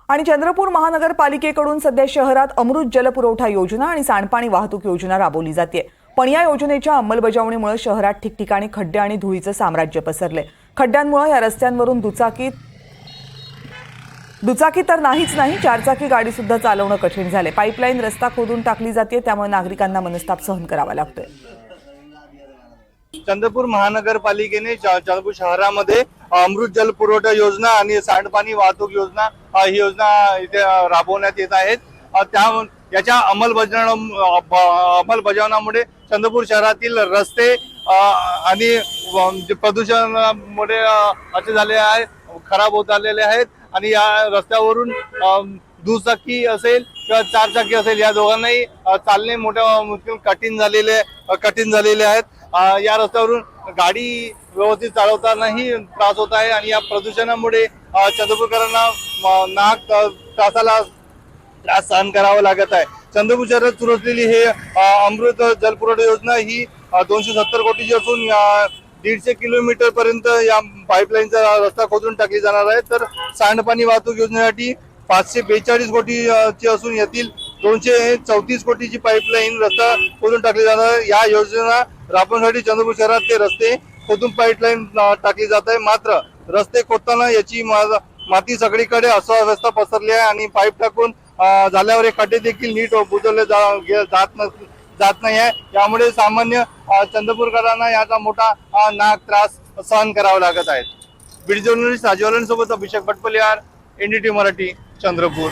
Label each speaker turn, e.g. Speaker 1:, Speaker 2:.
Speaker 1: आणि चंद्रपूर महानगरपालिकेकडून सध्या शहरात अमृत जलपुरवठा योजना आणि सांडपाणी वाहतूक योजना राबवली जाते। पण या योजनेच्या अंमलबजावणीमुळे शहरात ठिकठिकाणी खड्डे आणि धुळीचं साम्राज्य पसरले। खड्ड्यांमुळे या रस्त्यांवरून दुचाकी तर नाहीच नाही, चारचाकी गाडी सुद्धा चालवणं कठीण झाले। पाईपलाईन रस्ता खोदून टाकली जाते, त्यामुळे नागरिकांना मनस्ताप सहन करावा लागतोय।
Speaker 2: चंद्रपूर महानगरपालिकेने चंद्रपूर शहरामध्ये अमृत जल पुरवठा योजना आणि सांडपाणी वाहतूक योजना ही योजना इथे राबवण्यात येत आहेत। याच्या अंमलबजावणीमुळे चंद्रपूर शहरातील रस्ते आणि प्रदूषणामुळे असे झाले आहे, खराब होत आलेले आहेत। आणि या रस्त्यावरून दुचाकी असेल किंवा चारचाकी असेल, या दोघांनाही चालणे मोठ्या मुश्किल कठीण झालेले आहेत। या रस्त्यावरून गाडी व्यवस्थित चालवतानाही त्रास होत आहे आणि या प्रदूषणामुळे चंद्रपूरकरांना त्रासाला त्रास सहन करावा लागत आहे। चंद्रपूर शहरात सुरू असलेली हे अमृत जलपुरवठा योजना ही 270 कोटीची असून 150 किलोमीटर पर्यंत या पाईपलाईनचा रस्ता खोदून टाकली जाणार आहे। तर सांडपाणी वाहतूक योजनेसाठी 542 कोटीची असून यातील 234 कोटीची पाईपलाईन रस्ता खोदून टाकली जाणार आहे। या योजना राबवण्यासाठी चंद्रपूर शहरात ते रस्ते खोदून पाईपलाईन टाकली जात आहे। मात्र रस्ते खोदताना याची माती सगळीकडे अस्ताव्यस्त पसरली आहे आणि पाईप टाकून झाल्यावर हे खड्डे देखील नीट बुजवले जात नाही आहे। यामुळे सामान्य चंद्रपूरकरांना याचा मोठा त्रास सहन करावा लागत आहे। बीड जर्नलिस्ट राजवालांसोबत अभिषेक भटपलियार, NDTV मराठी, चंद्रपूर।